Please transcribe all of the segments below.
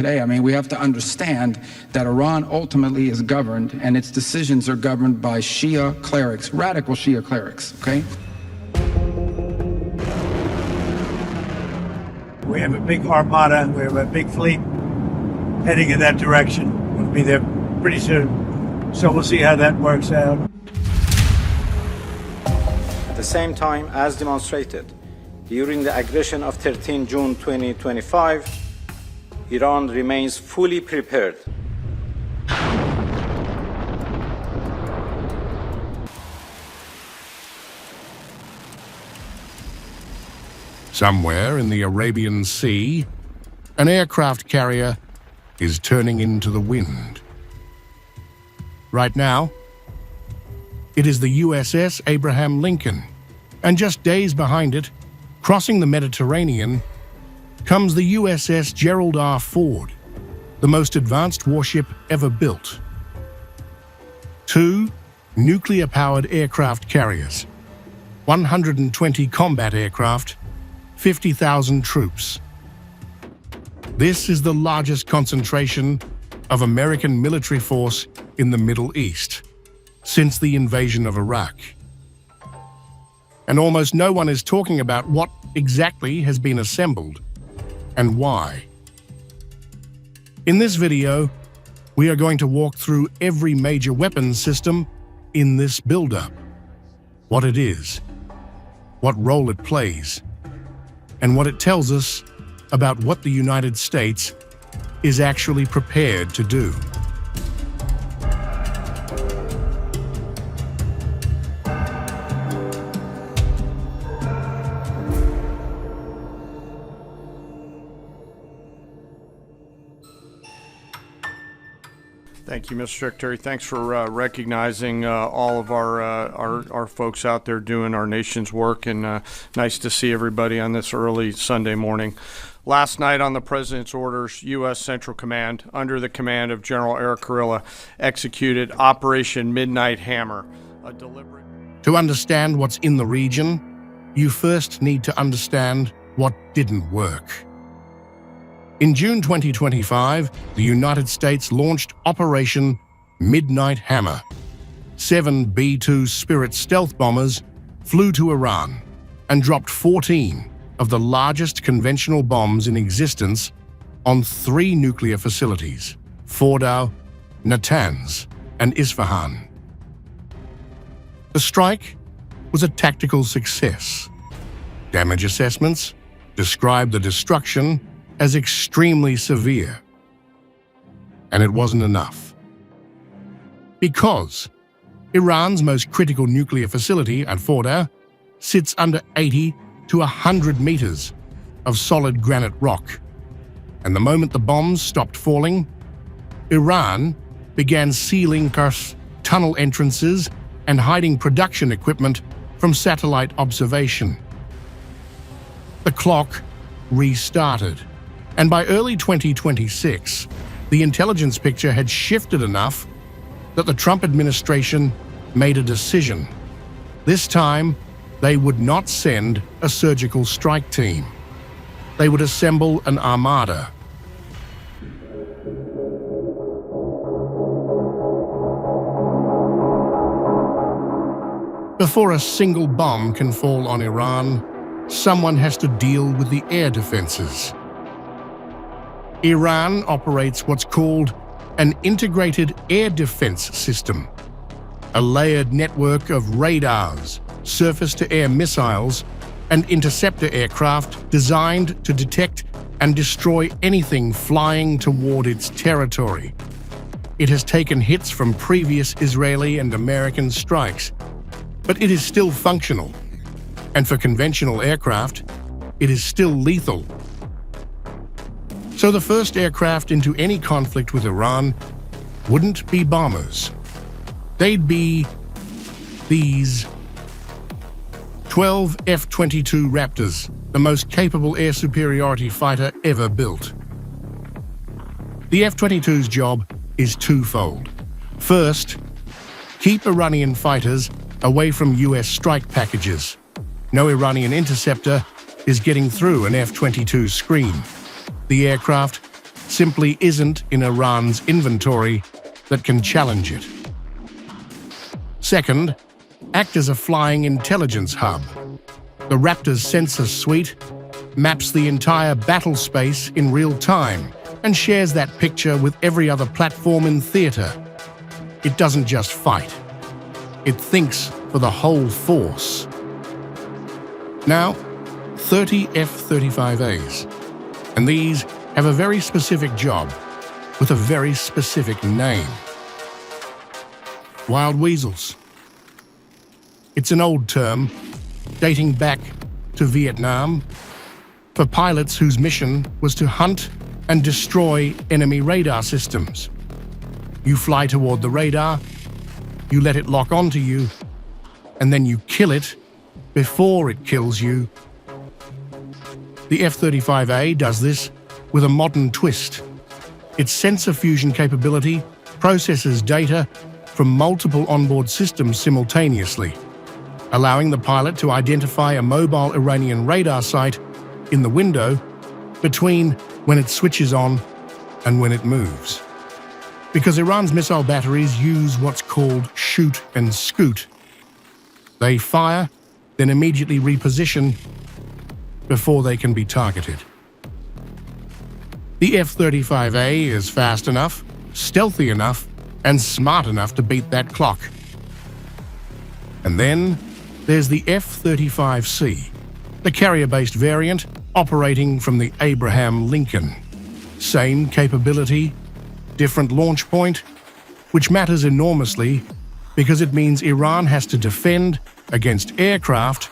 today. I mean, we have to understand that Iran ultimately is governed, and its decisions are governed by Shia clerics, radical Shia clerics, okay? We have a big armada, we have a big fleet heading in that direction. We'll be there pretty soon. So we'll see how that works out. At the same time, as demonstrated during the aggression of 13 June 2025, Iran remains fully prepared. Somewhere in the Arabian Sea, an aircraft carrier is turning into the wind. Right now, it is the USS Abraham Lincoln, and just days behind it, crossing the Mediterranean, comes the USS Gerald R. Ford, the most advanced warship ever built. 2 nuclear-powered aircraft carriers, 120 combat aircraft, 50,000 troops. This is the largest concentration of American military force in the Middle East since the invasion of Iraq. And almost no one is talking about what exactly has been assembled and why. In this video, we are going to walk through every major weapons system in this buildup, what it is, what role it plays, and what it tells us about what the United States is actually prepared to do. Thank you, Mr. Secretary. Thanks for recognizing all of our folks out there doing our nation's work, and nice to see everybody on this early Sunday morning. Last night, on the President's orders, U.S. Central Command, under the command of General Eric Kurilla, executed Operation Midnight Hammer, a deliberate... To understand what's in the region, you first need to understand what didn't work. In June 2025, the United States launched Operation Midnight Hammer. 7 B-2 Spirit stealth bombers flew to Iran and dropped 14 of the largest conventional bombs in existence on 3 nuclear facilities: Fordow, Natanz, and Isfahan. The strike was a tactical success. Damage assessments described the destruction as extremely severe. And it wasn't enough. Because Iran's most critical nuclear facility at Fordow sits under 80 to 100 meters of solid granite rock. And the moment the bombs stopped falling, Iran began sealing tunnel entrances and hiding production equipment from satellite observation. The clock restarted. And by early 2026, the intelligence picture had shifted enough that the Trump administration made a decision. This time, they would not send a surgical strike team. They would assemble an armada. Before a single bomb can fall on Iran, someone has to deal with the air defenses. Iran operates what's called an integrated air defense system, a layered network of radars, surface-to-air missiles, and interceptor aircraft designed to detect and destroy anything flying toward its territory. It has taken hits from previous Israeli and American strikes, but it is still functional. And for conventional aircraft, it is still lethal. So the first aircraft into any conflict with Iran wouldn't be bombers. They'd be these 12 F-22 Raptors, the most capable air superiority fighter ever built. The F-22's job is twofold. First, keep Iranian fighters away from US strike packages. No Iranian interceptor is getting through an F-22 screen. The aircraft simply isn't in Iran's inventory that can challenge it. Second, act as a flying intelligence hub. The Raptor's sensor suite maps the entire battle space in real time and shares that picture with every other platform in theater. It doesn't just fight. It thinks for the whole force. Now, 30 F-35As, and these have a very specific job with a very specific name. Wild weasels. It's an old term dating back to Vietnam for pilots whose mission was to hunt and destroy enemy radar systems. You fly toward the radar, you let it lock onto you, and then you kill it before it kills you. The F-35A does this with a modern twist. Its sensor fusion capability processes data from multiple onboard systems simultaneously, allowing the pilot to identify a mobile Iranian radar site in the window between when it switches on and when it moves. Because Iran's missile batteries use what's called shoot and scoot. They fire, then immediately reposition before they can be targeted. The F-35A is fast enough, stealthy enough, and smart enough to beat that clock. And then there's the F-35C, the carrier-based variant operating from the Abraham Lincoln. Same capability, different launch point, which matters enormously because it means Iran has to defend against aircraft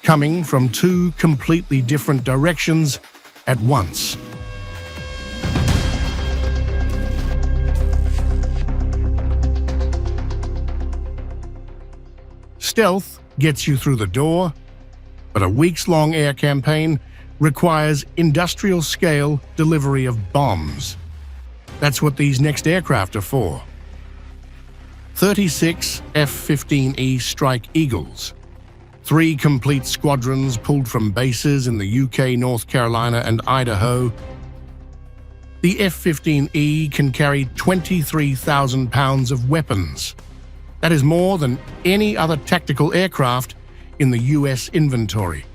coming from two completely different directions at once. Stealth gets you through the door, but a weeks-long air campaign requires industrial-scale delivery of bombs. That's what these next aircraft are for. 36 F-15E Strike Eagles, 3 complete squadrons pulled from bases in the UK, North Carolina, and Idaho. The F-15E can carry 23,000 pounds of weapons. That is more than any other tactical aircraft in the US inventory.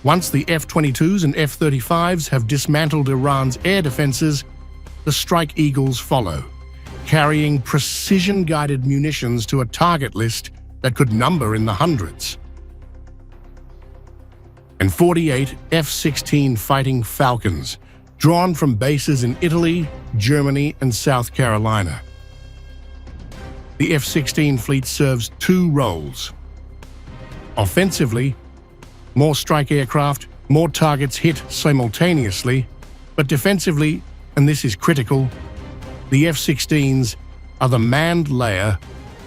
Once the F-22s and F-35s have dismantled Iran's air defenses, the Strike Eagles follow, carrying precision-guided munitions to a target list that could number in the hundreds. And 48 F-16 Fighting Falcons, drawn from bases in Italy, Germany, and South Carolina. The F-16 fleet serves 2 roles. Offensively, more strike aircraft, more targets hit simultaneously, but defensively, and this is critical, the F-16s are the manned layer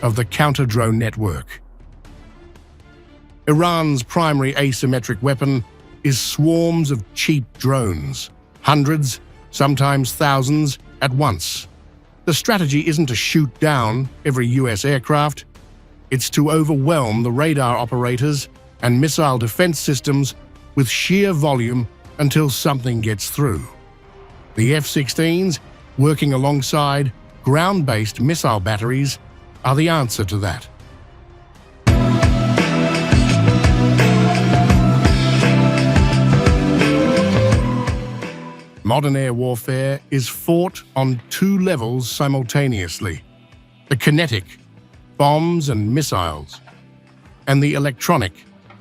of the counter-drone network. Iran's primary asymmetric weapon is swarms of cheap drones, hundreds, sometimes thousands, at once. The strategy isn't to shoot down every US aircraft, it's to overwhelm the radar operators and missile defense systems with sheer volume until something gets through. The F-16s, working alongside ground-based missile batteries, are the answer to that. Modern air warfare is fought on 2 levels simultaneously: the kinetic, bombs and missiles, and the electronic,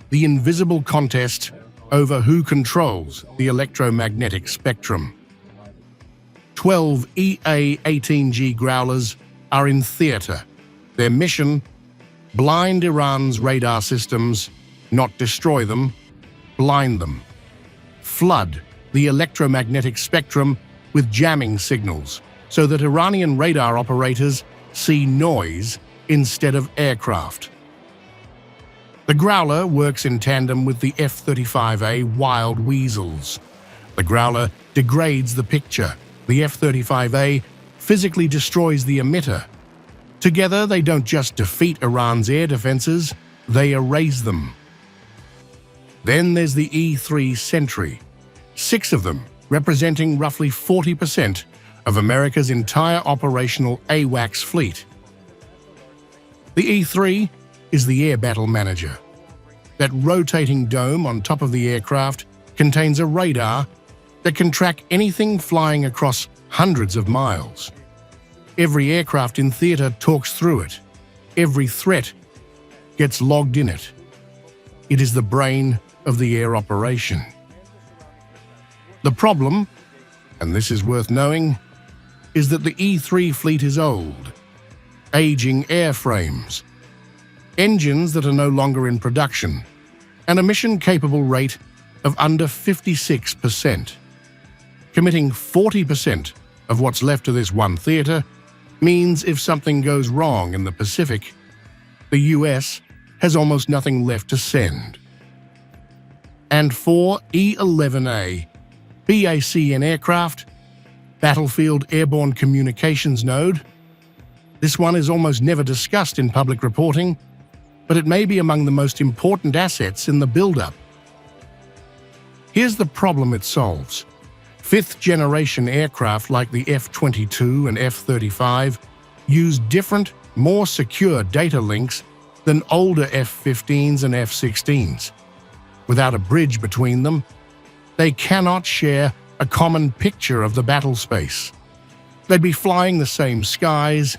the invisible contest over who controls the electromagnetic spectrum. 12 EA-18G Growlers are in theater. Their mission: blind Iran's radar systems, not destroy them, blind them. Flood the electromagnetic spectrum with jamming signals so that Iranian radar operators see noise instead of aircraft. The Growler works in tandem with the F-35A Wild Weasels. The Growler degrades the picture. The F-35A physically destroys the emitter. Together, they don't just defeat Iran's air defenses, they erase them. Then there's the E-3 Sentry. 6 of them, representing roughly 40% of America's entire operational AWACS fleet. The E-3 is the Air Battle Manager. That rotating dome on top of the aircraft contains a radar that can track anything flying across hundreds of miles. Every aircraft in theater talks through it. Every threat gets logged in it. It is the brain of the air operation. The problem, and this is worth knowing, is that the E-3 fleet is old. Aging airframes, engines that are no longer in production, and a mission-capable rate of under 56%. Committing 40% of what's left to this one theater means if something goes wrong in the Pacific, the US has almost nothing left to send. And for E-11A, BACN aircraft, Battlefield Airborne Communications Node, this one is almost never discussed in public reporting, but it may be among the most important assets in the buildup. Here's the problem it solves. Fifth-generation aircraft like the F-22 and F-35 use different, more secure data links than older F-15s and F-16s. Without a bridge between them, they cannot share a common picture of the battle space. They'd be flying the same skies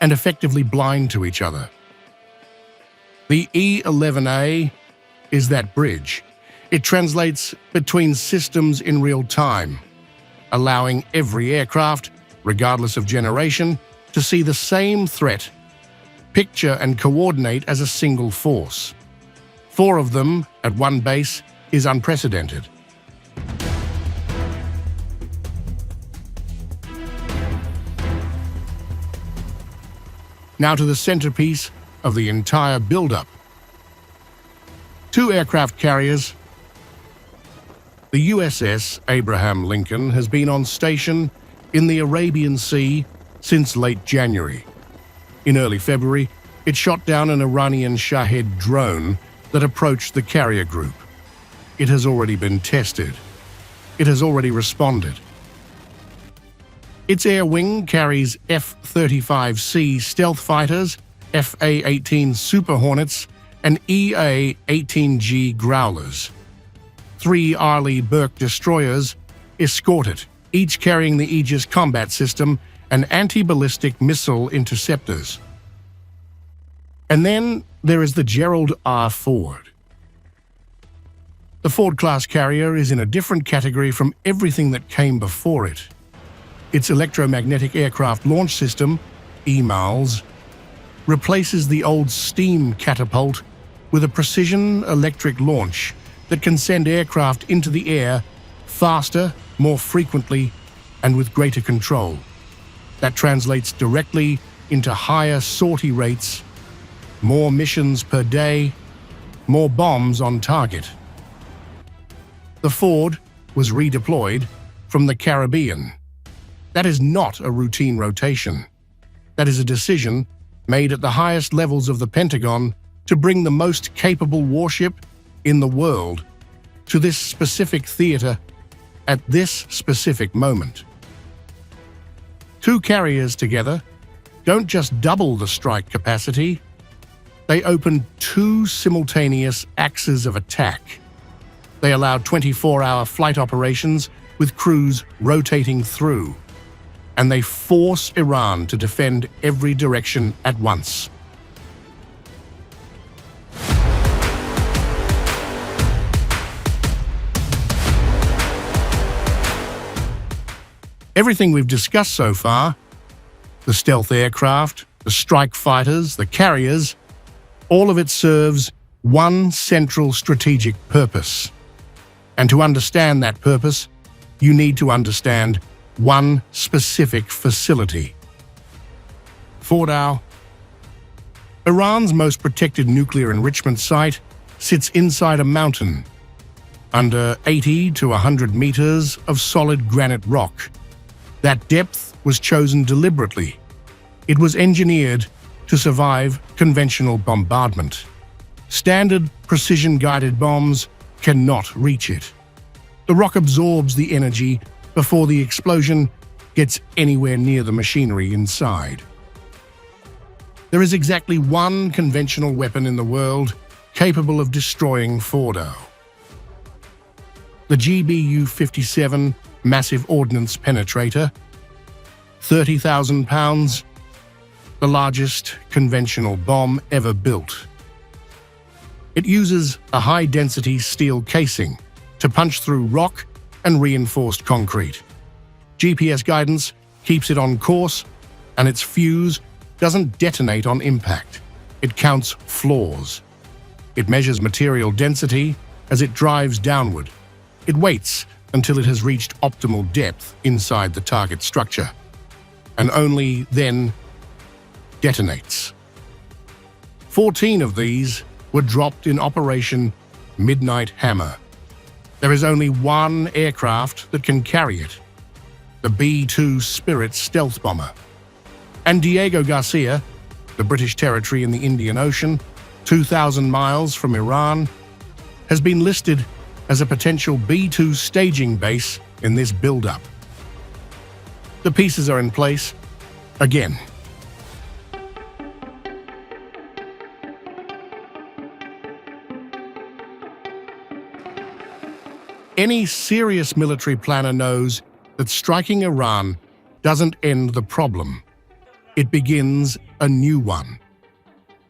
and effectively blind to each other. The E-11A is that bridge. It translates between systems in real time, allowing every aircraft, regardless of generation, to see the same threat, picture and coordinate as a single force. 4 of them at one base is unprecedented. Now to the centerpiece of the entire buildup. 2 aircraft carriers. The USS Abraham Lincoln has been on station in the Arabian Sea since late January. In early February, it shot down an Iranian Shahed drone that approached the carrier group. It has already been tested. It has already responded. Its air wing carries F-35C stealth fighters, FA-18 Super Hornets, and EA-18G Growlers. 3 Arleigh Burke destroyers escort it, each carrying the Aegis combat system and anti-ballistic missile interceptors. And then there is the Gerald R. Ford. The Ford-class carrier is in a different category from everything that came before it. Its electromagnetic aircraft launch system, EMALS, replaces the old steam catapult with a precision electric launch that can send aircraft into the air faster, more frequently, and with greater control. That translates directly into higher sortie rates, more missions per day, more bombs on target. The Ford was redeployed from the Caribbean. That is not a routine rotation. That is a decision made at the highest levels of the Pentagon to bring the most capable warship in the world to this specific theater at this specific moment. 2 carriers together don't just double the strike capacity, they open 2 simultaneous axes of attack. They allow 24-hour flight operations with crews rotating through, and they force Iran to defend every direction at once. Everything we've discussed so far, the stealth aircraft, the strike fighters, the carriers, all of it serves one central strategic purpose. And to understand that purpose, you need to understand one specific facility. Fordow. Iran's most protected nuclear enrichment site sits inside a mountain, under 80 to 100 meters of solid granite rock. That depth was chosen deliberately. It was engineered to survive conventional bombardment. Standard precision-guided bombs cannot reach it. The rock absorbs the energy before the explosion gets anywhere near the machinery inside. There is exactly one conventional weapon in the world capable of destroying Fordo. The GBU-57 Massive Ordnance Penetrator, 30,000 pounds, the largest conventional bomb ever built. It uses a high-density steel casing to punch through rock and reinforced concrete. GPS guidance keeps it on course, and its fuse doesn't detonate on impact. It counts floors. It measures material density as it drives downward. It waits until it has reached optimal depth inside the target structure, and only then detonates. 14 of these were dropped in Operation Midnight Hammer. There is only one aircraft that can carry it, the B-2 Spirit stealth bomber. And Diego Garcia, the British territory in the Indian Ocean, 2,000 miles from Iran, has been listed as a potential B-2 staging base in this buildup. The pieces are in place again. Any serious military planner knows that striking Iran doesn't end the problem. It begins a new one,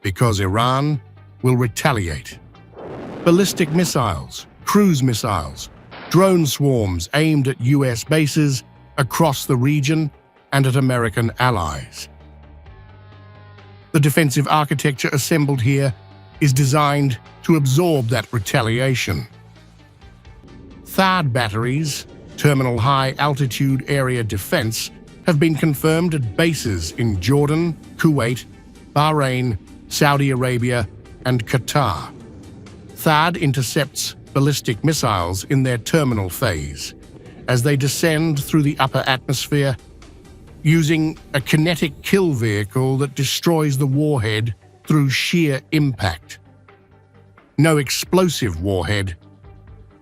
because Iran will retaliate. Ballistic missiles, cruise missiles, drone swarms aimed at US bases across the region and at American allies. The defensive architecture assembled here is designed to absorb that retaliation. THAAD batteries, Terminal High Altitude Area Defense, have been confirmed at bases in Jordan, Kuwait, Bahrain, Saudi Arabia, and Qatar. THAAD intercepts ballistic missiles in their terminal phase as they descend through the upper atmosphere using a kinetic kill vehicle that destroys the warhead through sheer impact. No explosive warhead,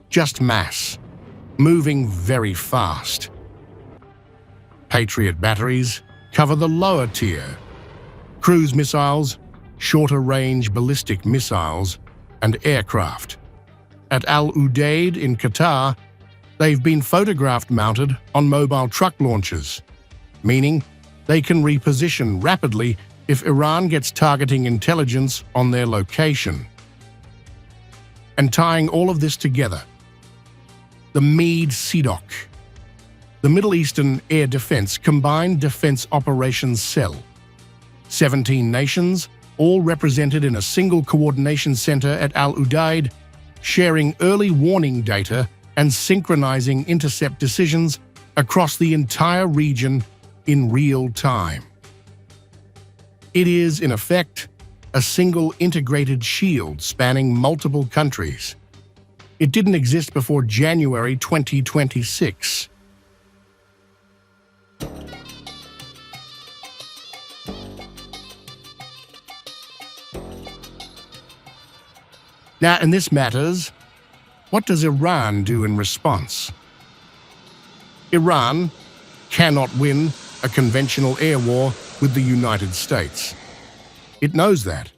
just mass, moving very fast. Patriot batteries cover the lower tier. Cruise missiles, shorter-range ballistic missiles, and aircraft. At Al Udeid in Qatar, they've been photographed mounted on mobile truck launchers, meaning they can reposition rapidly if Iran gets targeting intelligence on their location. And tying all of this together, the MED-CDOC, the Middle Eastern Air Defense Combined Defense Operations Cell. 17 nations, all represented in a single coordination center at Al Udeid, sharing early warning data and synchronizing intercept decisions across the entire region in real time. It is, in effect, a single integrated shield spanning multiple countries. It didn't exist before January 2026. Now, and this matters, what does Iran do in response? Iran cannot win a conventional air war with the United States. It knows that.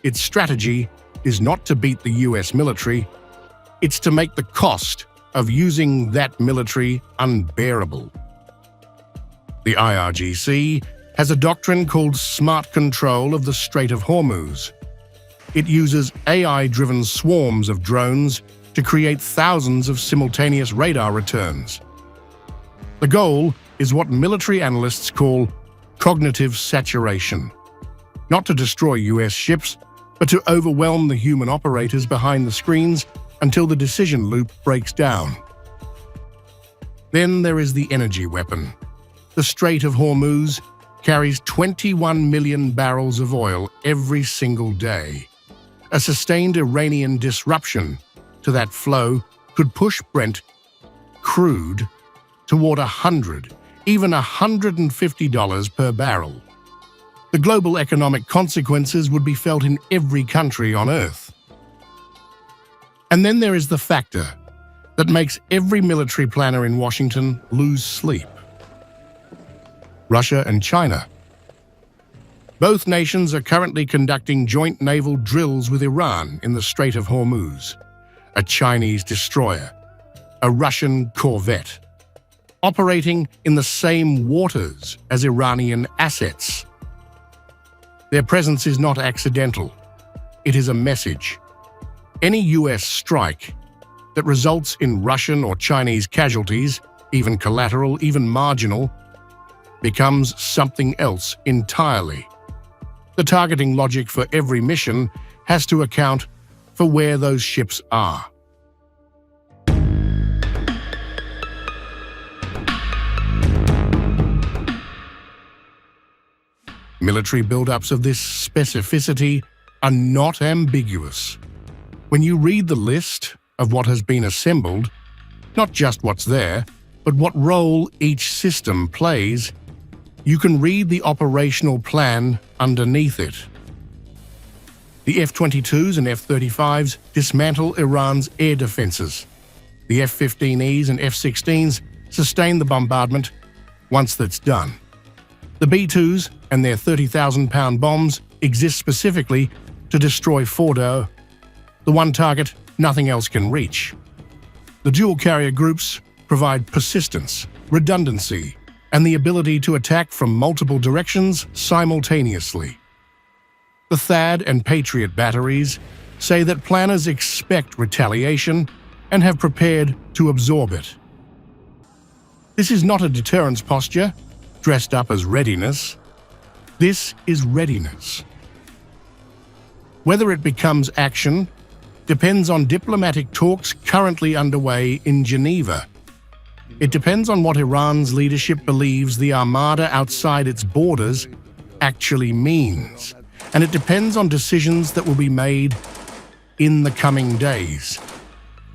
Its strategy is not to beat the US military, it's to make the cost of using that military unbearable. The IRGC has a doctrine called smart control of the Strait of Hormuz. It uses AI-driven swarms of drones to create thousands of simultaneous radar returns. The goal is what military analysts call cognitive saturation. Not to destroy US ships, but to overwhelm the human operators behind the screens until the decision loop breaks down. Then there is the energy weapon. The Strait of Hormuz carries 21 million barrels of oil every single day. A sustained Iranian disruption to that flow could push Brent crude toward $100, even $150 per barrel. The global economic consequences would be felt in every country on Earth. And then there is the factor that makes every military planner in Washington lose sleep. Russia and China. Both nations are currently conducting joint naval drills with Iran in the Strait of Hormuz, a Chinese destroyer, a Russian corvette, operating in the same waters as Iranian assets. Their presence is not accidental. It is a message. Any US strike that results in Russian or Chinese casualties, even collateral, even marginal, becomes something else entirely. The targeting logic for every mission has to account for where those ships are. Military buildups of this specificity are not ambiguous. When you read the list of what has been assembled, not just what's there, but what role each system plays, you can read the operational plan underneath it. The F-22s and F-35s dismantle Iran's air defenses. The F-15Es and F-16s sustain the bombardment once that's done. The B-2s and their 30,000-pound bombs exist specifically to destroy Fordo, the one target nothing else can reach. The dual-carrier groups provide persistence, redundancy, and the ability to attack from multiple directions simultaneously. The THAAD and Patriot batteries say that planners expect retaliation and have prepared to absorb it. This is not a deterrence posture, dressed up as readiness. This is readiness. Whether it becomes action depends on diplomatic talks currently underway in Geneva. It depends on what Iran's leadership believes the armada outside its borders actually means. And it depends on decisions that will be made in the coming days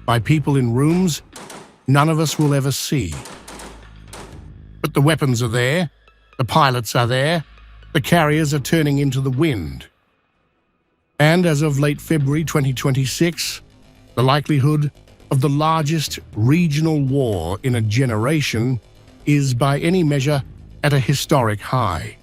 by people in rooms none of us will ever see. But the weapons are there, the pilots are there, the carriers are turning into the wind. And as of late February 2026, the likelihood of the largest regional war in a generation is by any measure at a historic high.